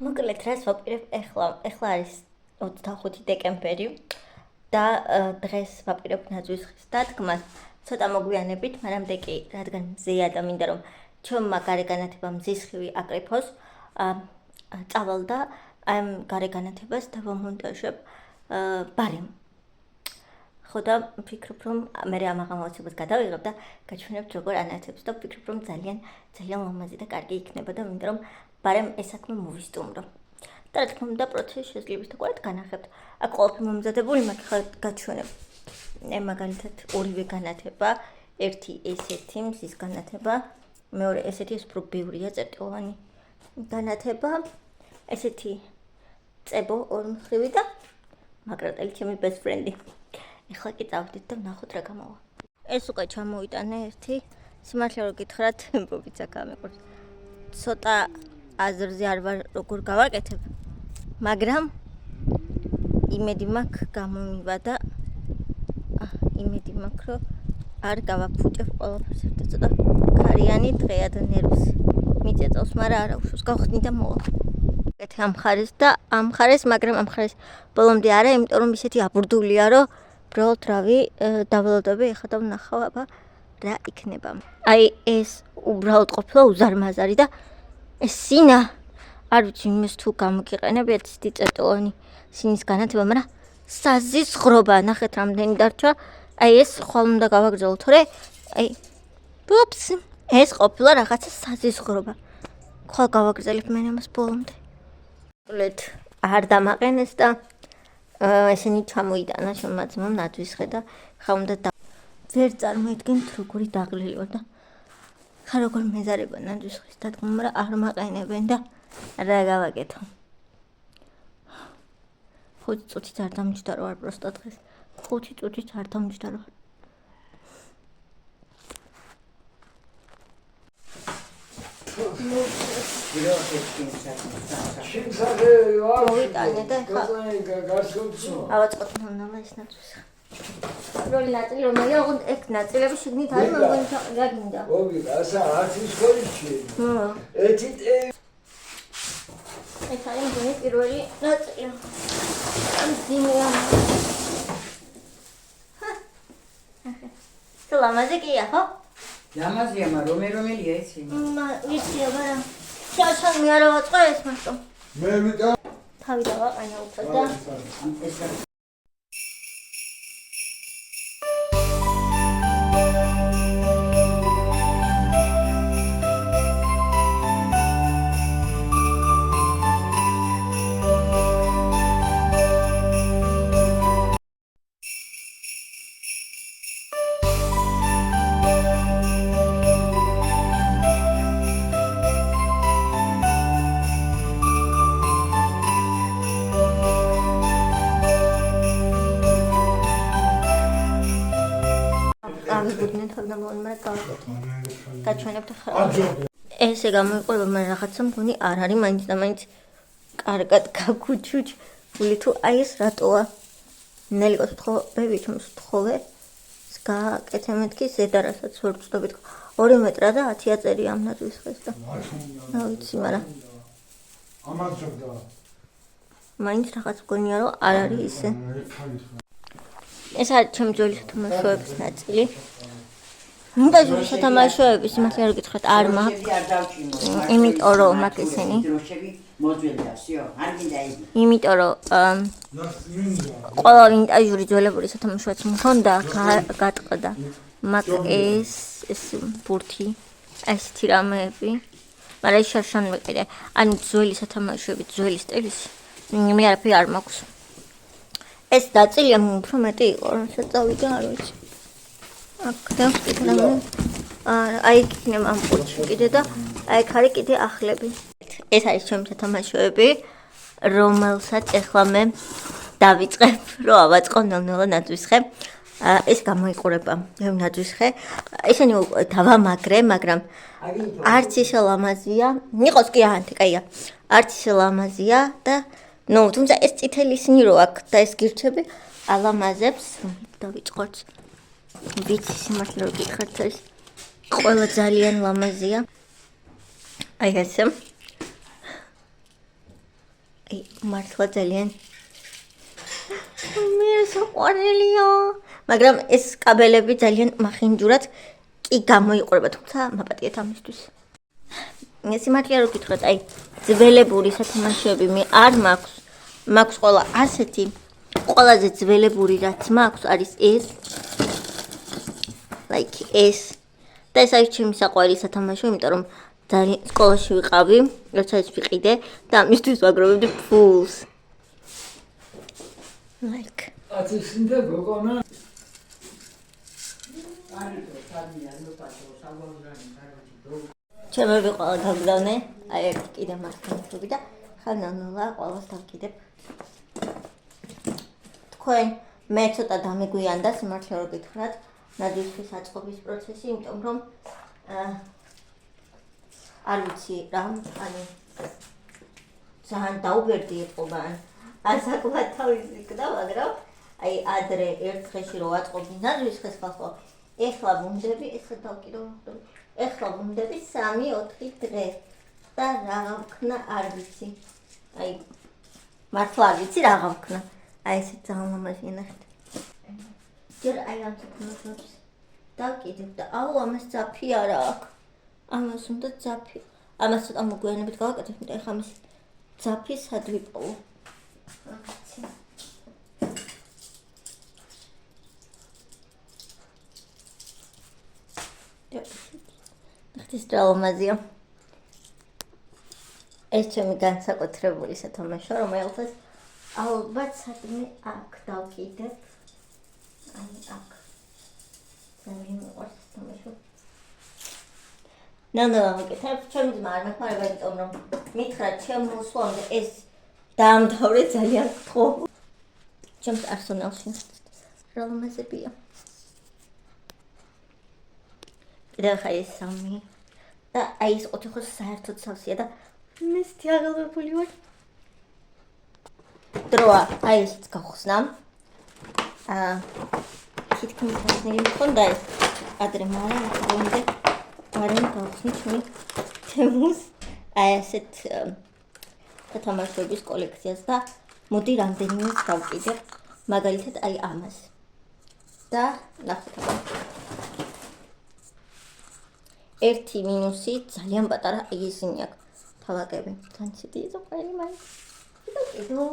მოკლედ რას ვაპირებ ეხლა არის 25 დეკემბერი და დღეს ვაპირებ ნაძვის ხის დადგმას ცოტა მოგვიანებით, მანამდე კი რადგან მზეა და მინდა რომ ჩემმა გარე განათებამ მზის ხივი აკრიფოს, წავალ და ამ გარე განათებას დავამონტაჟებ ბარემ. ხო და ვფიქრობ რომ მე ამ აღმოჩენებას გადავიღებ და გაჩვენებ როგორ ანათებს და ვფიქრობ რომ ძალიან ლამაზი და კარგი იქნება და მინდა რომ ბარემ ეს საქმე მოვისტუმრო. და რა თქმა უნდა პროცესი შესაძლებელად განახებთ. აქ ყოველთვის მომზადებული მაქვს ხა გაჩვენებ. მაგალითად ორივე განათება, ერთი ესეთი მზის განათება, მეორე ესეთი ეს უფრო ბევრია წერტილოვანი განათება, ესეთი წებო ორმხრივი და მაგრატელი ჩემი best friend-ი. ეხლა კი წავდით და ვნახოთ რა გამოვა. ეს უკვე ჩამოვიტანე ერთი, სიმართლე რომ გითხრათ, ბობიცა გამეყურს. ცოტა აზრზე არ ვარ როგორ გავაკეთებ, მაგრამ იმედი მაქვს გამომივა და იმედი მაქვს რომ არ გავაფუჭებ ყველაფერს და ცოტა ქარიანი დღეა და ნერვს მიწეწავს, მაგრამ არა უშავს გავხდნი და მოვა. ეკეთე ამ ხარეს და ამ ხარეს, მაგრამ ამ ხარეს ბოლომდე არა, იმიტომ რომ ისეთი აბურდულია რომ უბრალოდ რავი დაველოდები ეხლა და ვნახავ აბა რა იქნება. აი ეს უბრალოდ ყოფილა უზარმაზარი და ეს სინა არ ვიცი იმის თუ გამოგიყენებიათ ისეთი წერტილოვანი სინის განათება, მაგრამ საზიზღრობა, ნახეთ რამდენი დარჩა. აი ეს ხვალ უნდა გავაგრძელო, თორე აი ბუპს ეს ყოფილა რაღაცა საზიზღრობა. ხვალ გავაგრძელებ მე ამას ბოლომდე. მოკლედ არ დამაყენეს და ესენი ჩამოიტანა შემმა ძმამ ნაძვის ხე და ხა უნდა ვერ წარმოიდგენთ როგორი დაღლილი ვარ და ხა როგორ მეზარება ნაძვის ხის დადგმა, მაგრამ არ მაყენებენ და რა გავაკეთო. 5 წუთიც არ დამჯდა რა ვარ პროსტა დღეს. 5 წუთიც არ დამჯდა რა. მოვიტანე და ხა ავაწყოთ ნამა ეს ნაძვის ხე. როლი ნაწილი რომელია, ოღონდ ეგ ნაწილები შიგნით არის, მეგონი რა გინდა. ოვი, ასა არც ის ხოლიჩი. ეთით ეს არის მგონი პირველი ნაწილი. ამ ძიმეა. ლამაზი გია, ხო? ლამაზია, მაგრამ რომელია ეს? ვიცია, მაგრამ შაშან მე არა ვაწყო ეს მარტო. მე ვიტა თავი დავაყენე უკვე და ეს ავიბუდნენ თავიდან მაგრამ გავაკეთე. გაჩვენებთ ახლა. ესე გამოიყურება, მაგრამ რაღაცა მგონი არ არის მაინც და მაინც კარგად გაგუჩუჩული თუ აი ეს რატოა? ნელიკოს თქო, ბები ჩემს თხოვე. გაკეთე მეთქი ზედა რასაც ვერ ვწდობით. 2 მეტრა და 10 აწერი ამ ნაძვის ხეს და. რა ვიცი, მაგრამ ამაძებდა. მაინც რაღაც მგონია რომ არ არის ისე. ეს არის ჩემი ძველი სათამაშოების ნაწილი. მინდა ძველი სათამაშოების, სიმართლე არ გითხრათ, არ მაქვს. იმიტომ რომ მაქვს ესენი. იმიტომ რომ ყველა ვინტაჟური ძველებური სათამაშოაც მქონდა, გატყდა. მაქვს ეს ბურთი, ესეთი რამეები. მაგრამ ეს შარშან მეკიდე. ანუ ძველი სათამაშოები, ძველი სტილის. მე არაფერი არ მაქვს. ეს ნაწილია უფრო მეტი იყო, რასაც წავიდა, არ ვიცი. აქ დავსკითხე აი იქნება ამ პორტში კიდე და აი აქ არის კიდე ახლები. ეს არის ჩემი სათამაშოები, რომელსაც ეხლა მე დავიწყებ, რომ ავაწყო ნელ-ნელა ნაძვის ხე. ეს გამოიყურება ნაძვის ხე. ესენი დავამაგრე, მაგრამ არც ისე ლამაზია. იყოს კი ანთი, კაია. არც ისე ლამაზია და თუმცა ეს წითელი ისინი რო აქვს და ეს გირჩები ალამაზებს დავიწყოთ. ვიცი სიმართლე რომ გითხრათ ეს ყველა ძალიან ლამაზია. აი ესე. აი, მართლა ძალიან მე საყვარელია. მაგრამ ეს კაბელები ძალიან მახინჯურად კი გამოიყურება, თუმცა მაპატიეთ ამისთვის. სიმართლე რო გითხრათ, აი, ძველებური სათამაშოები მე არ მაქვს. მაქვს ყველა ასეთი. ყველაზე ძველებური რაც მაქვს არის ეს. Like ეს. და ეს არის ჩემი საყვარელი სათამაშო, იმიტომ რომ ძალიან სკოლაში ვიყავი, როცა ის ვიყიდე და ამისთვის ვაგროვებდი ფულს. Like. ათისინდა გოგონა. ჩემები ყველა გავგზავნე, აი ერთი კიდე მართლმსაჯულები და ხანანოლა ყველას დავკიდებ. თქვენ მე ცოტა დამეგვიანდა სიმართლე რო გითხრათ, ნადირთვის აწყობის პროცესი, იმიტომ რომ არ ვიცი რა, ანუ ძალიან დაუბერდი იყო ან საკმაოდ თავისი იქნა, მაგრამ აი ადრე ერთ დღეში რო აწყობდი ნადირს ხესხალხო, ეხლა ვუნდები, ეხლა დავკიდო, ეხლა ვუნდები 3-4 დღე და რა ვქნა არ ვიცი. აი მართლა არ ვიცი რა ვქნა. აი ესე ძალიან ლამაზია ნახეთ. ჯერ აი ამ თქმებს დავკიდებ და აუ ამას ძაფი არა აქვს. ამას უნდა ძაფი. ამას ცოტა მოგვიანებით გავაკეთებ, იმიტომ ეხლა ამის ძაფი სად ვიპოვო. ნახეთ რა ლამაზია. ეს ჩემი განსაკუთრებული სათამაშო, რომელსაც ალბათ სადმე აქ დავკიდებ. აი აქ. ძალიან მიყვარს სათამაშო. მოკეთებ, ჩემი ძმა არ მეხმარება, იმიტომ რომ მითხრა ჩემ მოსვლამდე ეს დაამთავრე ძალიან გთხოვ. ჩემს არსონალში რა ლამაზებია. კიდევ ხა ეს 3 და აი ეს 4 ხო საერთოდ სავსეა და მესტი აღელვებული ვარ. დროა, აი ესეც გავხსნა. თითქმის გასნილი მქონდა ეს ადრე, მაგრამ ახლა ვარენ გავხსნი ჩემი თემუს აი ესეთ სათამაშოების კოლექციას და მოდი რამდენიმეც გავკიდებ, მაგალითად აი ამას. და ნახეთ აბა. ერთი მინუსი ძალიან პატარა აი ისინი აქვს. თავაკები. თან ცივი ზოყელი მაინც. კიდო.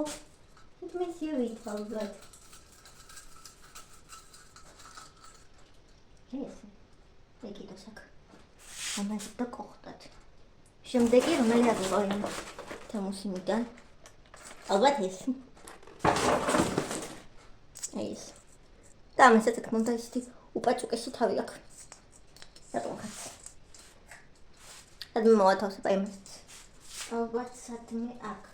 მე სიუით ალბათ. ეს. ეგიდო საკ. ამას და ყოხტად. შემდეგი რომელი აღიყვაინ? თემუსიმიდან. ალბათ ეს. ეს. და ამასაც თქმა უნდა ისეთი უპაჭუკესი თავი აქვს. რატომ ხარ? სადმე მოვათავსებ აი ამას. ალბათ სადმე აქ.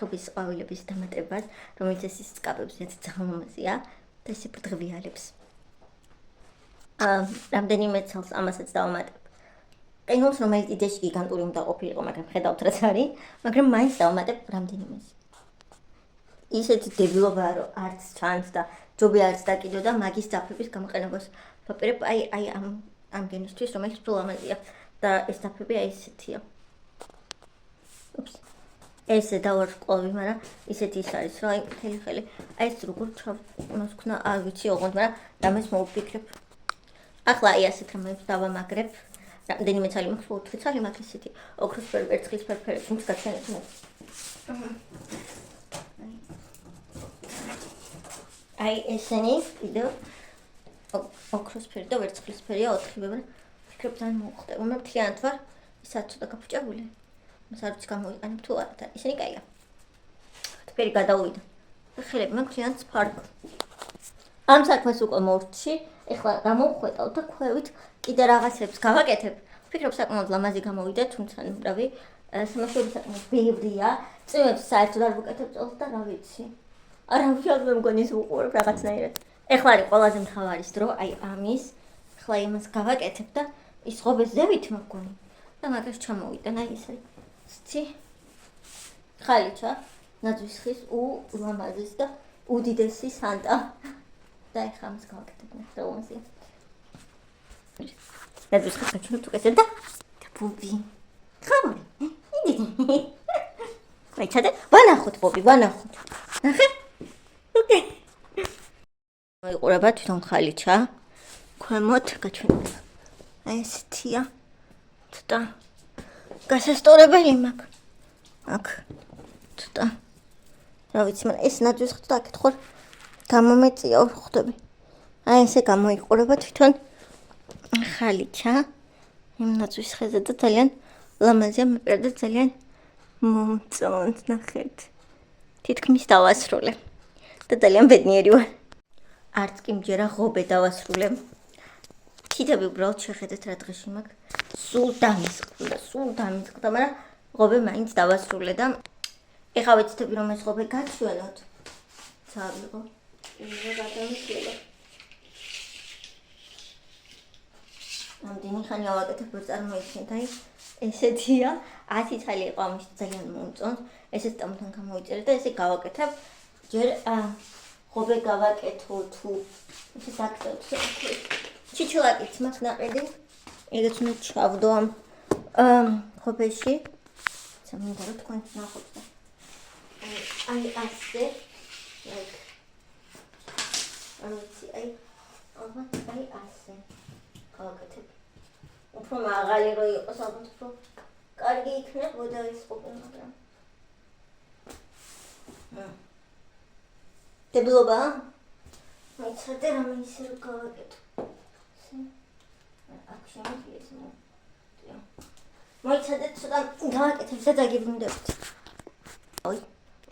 შობის ყვავილების დამატებას, რომელიც ეს სკაპებს ძალიან მომაზია და ისე ბრდღიალებს. რამდენიმე წელს ამასაც დავამატებ. ყინულს, რომელიც იდეაში გიგანტური უნდა ყოფილიყო, მაგრამ ხედავთ რაც არის, მაგრამ მაინც დავამატებ რამდენიმეს. ისეთი დებილობაა, რომ არც ჩანს და ჯობი არც დაკიდო და მაგის დაფების გამოყენებას ვაპირებ აი ამ გენისთვის, რომელიც უფრო ლამაზია და ეს დაფები აი ესეთია. ესე დავარკვევი, მაგრამ ისეთი ის არის, რომ აი ხელი აი ეს როგორ ჩავმოსქნა, არ ვიცი ოღონდ, მაგრამ რამეს მოვფიქრებ. ახლა აი ასეთ რამებს დავამაგრებ. რამდენიმე ცალი მაქვს, 4 ცალი მაქვს ისეთი ოქროსფერი, ვერცხლისფერი ფერები, თუმცა გაცანეთ მე. აი ესენი კიდევ ოქროსფერი და ვერცხლისფერია 4-ივე, მაგრამ ვფიქრებ თან მოხდება. მე მთლიანად ვარ ისაც ცოტა გაფუჭებული. მას არ ვიცი გამოვიყენებ თუ არა, ისინი კაია. თბერი გადავიდა. ხელები მე მთლიანად სფარგლ. ამ საქმეს უკვე მოვრჩი, ეხლა გამოვხვეტავ და ქვევით კიდე რაღაცებს გავაკეთებ. ვფიქრობ საკმაოდ ლამაზი გამოვიდა, თუმცა რავი, სამაშოური საკმაოდ ბევრია. წვიმებს საერთოდ არ ვუკეთებ წელს და რა ვიცი. არავითარ მე მგონი ის უყურებ რაღაცნაირად. ეხლა არის ყველაზე მთავარის დრო, აი ამის. ეხლა იმას გავაკეთებ და ის ღობეს ზევით მგონი. და მაგას ჩამოვიტან, აი ეს არის. ცი ხალიჩა, ნაძვის ხის ულამაზეს და უდიდესი სანტა. და ეხლა ამას გავაკეთებ და უმასია. ნაძვის ხის გაჩვენებთ უკეთებ და ბუბი. ხამური. იდი. ვაიჩადე, ვანახოთ ბუბი, ვანახოთ. ნახე? ოკეი. მოიყურება თვითონ ხალიჩა. ქვემოთ გაჩვენებ. აი ესეთია. ცოტა გასასწორებელი მაქვს. აქ ცოტა რა ვიცი, მაგრამ ეს ნაძვის ხით და აქეთ ხარ გამომეწია ხვდები. აი ესე გამოიყურება თვითონ ხალიჩა იმ ნაძვის ხეზე და ძალიან ლამაზია, მეპირდა ძალიან მომწონს, ნახეთ. თითქმის დავასრულე და ძალიან ბედნიერი ვარ. არც კი მჯერა ღობე დავასრულე. თითები უბრალოდ შეხედეთ რა დღეში მაქვს. სულ დამისყდა, მაგრამ ღობე მაინც დავასრულე და ეხლა ვეცდები რომ ეს ღობე გაჩვენოთ. წავიღო. იმენა გადავისვლა. ამდენი ხანი ავაკეთებ, რომ წარმოიდგინეთ, აი ესეთია, 10 ცალი იყო ამის ძალიან მომწონს. ესეც ტამთან გამოიწერე და ესე გავაკეთებ. ჯერ ღობე გავაკეთო თუ ესე დაგწევთ. ჩიჩილაკიც მაქვს ნაყიდი. ეგეც უნდა ჩავდო ამ ღობეში. სამინდა რომ თქვენ ნახოთ და აი ასე აი ალბათ აი ასე გავაკეთებ. უფრო მაღალი რო იყოს, ალბათ უფრო კარგი იქნებოდა ეს ღობე, მაგრამ დაბლობა მოიცადე რამე ისე რო გავაკეთო. აქ შემიძლია ეს მოიცადე ცოტა გავაკეთებ და დაგიბრუნდებით. ой,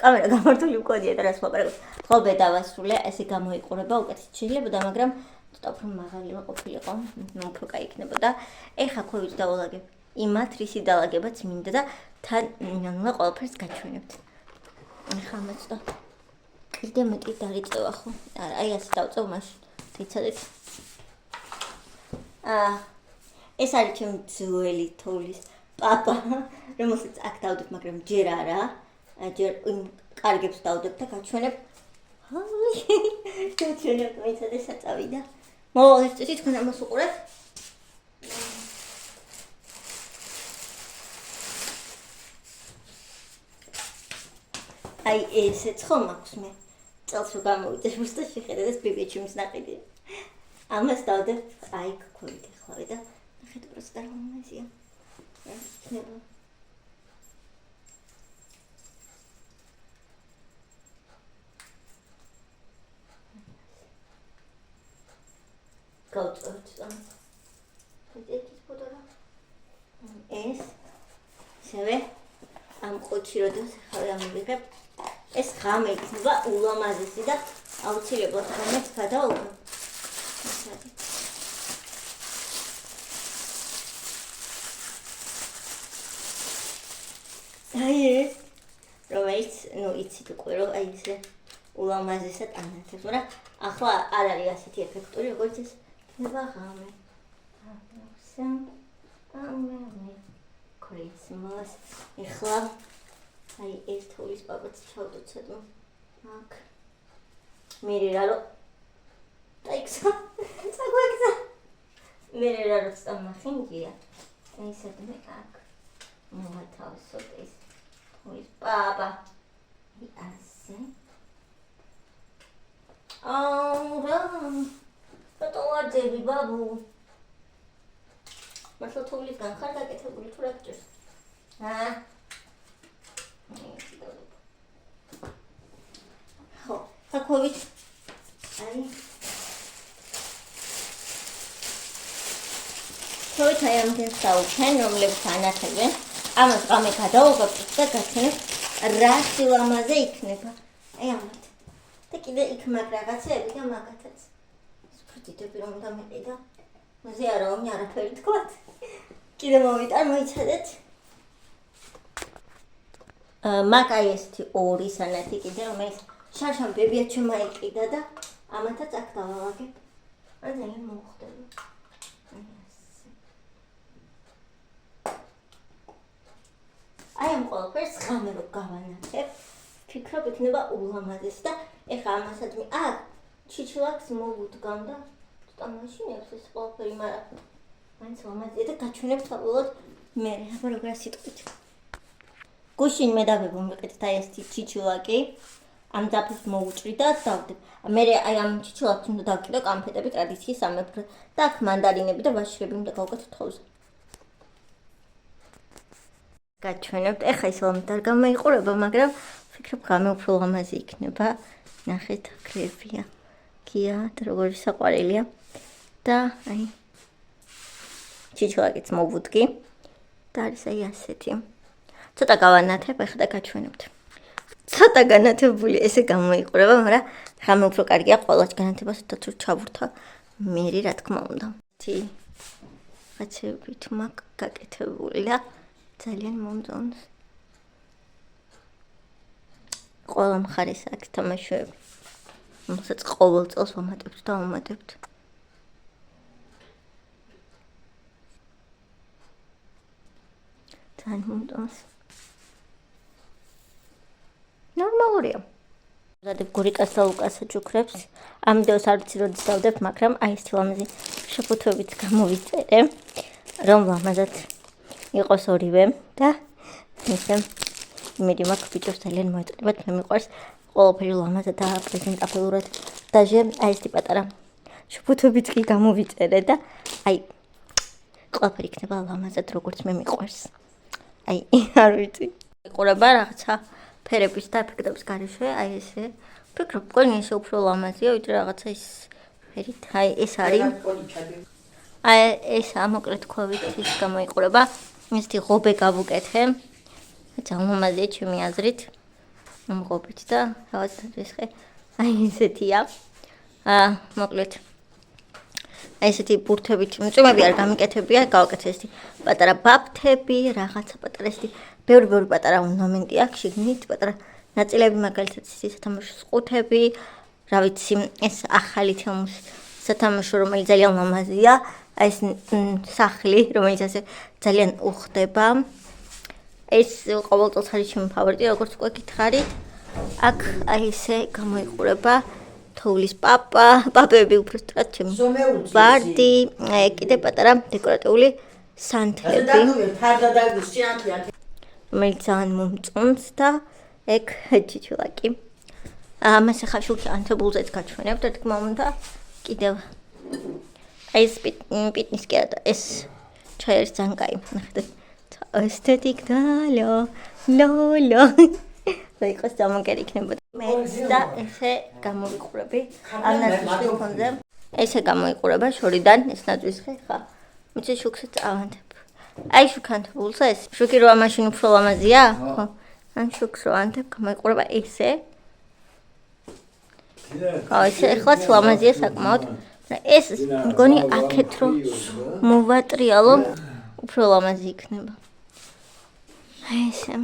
კამერა გამართული მქონია და რას მოპარებთ. ღობე დავასრულე, ესე გამოიყურება, უკეთეს შეიძლებოდა, მაგრამ ცოტა უფრო მაღალი რო ყოფილიყო, უფრო კაი იქნებოდა. ეხლა ქვევით დავალაგებ. იმათ რისი დაალაგებაც მინდა და თან ნანა ყველაფერს გაჩვენებთ. ეხლა ამას და კიდე მეტი დარიწევა ხო? არა, აი ასე დავწევ მაშინ. დიცადეთ. ეს არის ჩემი ძველი თოვლის პაპა, რომელსაც აქ დავდებ, მაგრამ ჯერ არა. ჯერ კარგებს დავდებ და გაჩვენებ. გაჩვენებ მეცადე საწავი და მოვალეს წესი თქვენ ამას უყურეთ. აი ესეც ხომ აქვს მე. წელს რო გამოვიდეს უბრალოდ შეხედეთ ეს ბიბიჩიმის ნაყიდი. ამას დავდებ აი ქვევით ეხლავე და ნახეთ პროსტა რა მომეზია. იქნება. გავწევთ და ეს ფოტორა. ეს შევე ამ ყუთში როდესაც ხავი ამივიღებ, ეს ღამე იქნება ულამაზესი და აუცილებლად ღამეც გადავუყო. აი ეს რომელიც, ну, იცით უკვე რომ აი ესე ულამაზესად ანათებს, მაგრამ ახლა არ არის ასეთი ეფექტური, როგორც ეს იქნება ღამე. ამე Christmas. ეხლა აი ეს თოვლის პაპაც ჩავდოთ სადმე. აქ. მერე რა რო დაიქცა. საგვექცა. მერე რა რო წამახინგია. აი სადმე აქ. მოათავსოთ ეს თოვლის პაპა. ასე. რა. რატო ვაძები ბაბუ? მართლა თოვლისგან ხარ გაკეთებული თუ რა გჭირს? ხო, საქვევით. აი. თოვით აი ამ თემს დავუჩენ, რომლებიც ანათებენ. ამას ღამე გადავუღებთ და გაცნებთ რა სილამაზე იქნება. აი ამათ. და კიდე იქ მაგ რაღაცეები და მაგათაც. სფრიტიტები რომ დამეყიდა. მაზე არა ომი არაფერი თქვათ. კიდე მოვიტარ, მოიცადეთ. მაგ აი ესეთი ორი სანათი კიდე რომელიც შარშან ბებიად შემაიყიდა და ამათაც აქ დავალაგებ. ან ძალიან მოხდება. აი ამ ყველაფერს ღამე რო გავანათებ, ფიქრობ იქნება ულამაზესი და ეხლა ამასაც ჩიჩილაკს მოვუდგამ და ცოტა მაშინებს ეს ყველაფერი, მაგრამ მაინც ლამაზია და გაჩვენებ თავად მე აბა როგორ სიტყვით. გუშინ მე დავებო მიყიდეთ აი ესეთი ჩიჩილაკი, ამ ძაფებს მოვუჭრი და დავდებ. მე აი ამ ჩიჩილაკს უნდა დავკიდო კანფეტები ტრადიციის სამეფო და აქ მანდარინები და ვაშლები უნდა გავუკეთო თოვზე. გაჩვენებთ. ეხლა ის ლამაზად არ გამოიყურება, მაგრამ ვფიქრობ ღამე უფრო ლამაზი იქნება. ნახეთ, კრებია. კია, როგორი საყვარელია. და აი ჩიჩილაკიც მოვუდგი. და არის აი ასეთი. ცოტა გავანათებ, ეხლა და გაჩვენებთ. ცოტა განათებული ესე გამოიყურება, მაგრამ ღამე უფრო კარგია ყოველას განათებას თაც რო ჩავურთა მე რა თქმა უნდა. რაღაცებით მაგ გაკეთებული და ძალიან მომწონს. ყველა მხარეს აქვს თამაშები. რომელსაც ყოველ წელს ვამატებთ და ვამატებთ. ძალიან მომწონს. ნორმალურია. ვზადებ გურიკას და ლუკას საჩუქრებს. ამ ვიდეოს არ ვიცი როდის დავდებ, მაგრამ აი ეს ლამაზი შეფუთვებით გამოვიწერე, რომ ლამაზად იყოს ორივე და ესე იმედი მაქვს ბიჭებს ძალიან მოეწყებათ, მე მიყვარს ყველაფერი ლამაზად და პრეზენტაბელურად. დაჟე აი ეს პატარა შეფუთვებით კი გამოვიწერე და აი ყველაფერი იქნება ლამაზად როგორც მე მიყვარს. აი არ ვიცი. იყურება რაღაცა ფერების და ეფექტების გარეშე, აი ესე. ვფიქრობ, ყველანი ესე უფრო ლამაზია, ვიდრე რაღაცა ის ფერით. აი ეს არის. აი ეს ამოკლეთ ქვევით ის გამოიყურება. ესეთი ღობე გავუკეთე. ძალიან ლამაზია ჩემი აზრით. ამ ღობით და რაღაც ეს აი ესეთია. მოკლედ აი ესეთი ბურთებით წვიმები არ გამიკეთებია, გავაკეთე ესეთი პატარა ბაფთები, რაღაცა პატარა ესეთი ბევრი პატარა ორნამენტი აქვს შიგნით, პატარა ნაწილები მაგალითად ისეთი სათამაშო სყუთები, რა ვიცი, ეს ახალი თემის სათამაშო რომელიც ძალიან ლამაზია, აი ეს სახლი, რომელიც ასე ძალიან უხდება. ეს ყოველწელს არის ჩემი ფავორიტი, როგორც უკვე გითხარით. აქ აი ესე გამოიყურება თოვლის პაპები უბრალოდ ჩემი ვარდი, კიდე პატარა დეკორატიული სანთლები, რომელიც ძალიან მომწონს და ეგ ჩიჩილაკი. ამას ახლა შუქი ანთებულზეც გაჩვენებთ, რა თქმა უნდა, კიდევ აი ეს პიტნის კერა ეს ჩაი არის ძალიან კაი. ნახეთ, ესთეტიკ და ლო და იყოს დამოკერი იქნება. მეც და ესე გამოვიყურები ამ ნაწვის ფონზე. ესე გამოიყურება შორიდან ეს ნაწვისხე ხა. მიცე შუქს წავანთებ. აი შუქანთებულსა ეს შუქი რო ამაშინ უფრო ლამაზია? ხო. ან შუქს რო ანთებ გამოიყურება ესე. აი ესე ეხლაც ლამაზია საკმაოდ. ეს მგონი აქეთ რო მოვატრიალო უფრო ლამაზი იქნება. აი ესე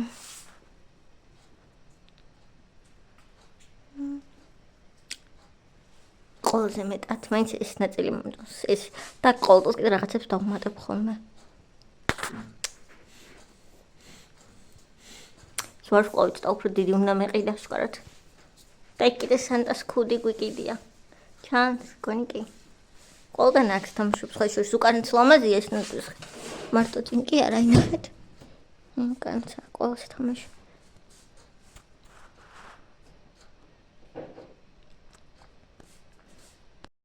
ყველაზე მეტად მაინც ეს ნაწილი მომწონს. ეს და ყოველთვის კიდე რაღაცებს დავუმატებ ხოლმე. ვარსკვლავით და უფრო დიდი უნდა მეყიდა შკარად. და იქ კიდე სანტას ქუდი გვიკიდია. ჩანს, გონი კი. ყველგან აქვს თამაშობს, ხა შორის უკანაც ლამაზია ეს ნაწილი. მარტო წინ კი არა ინახეთ. უკანცა ყველას თამაში.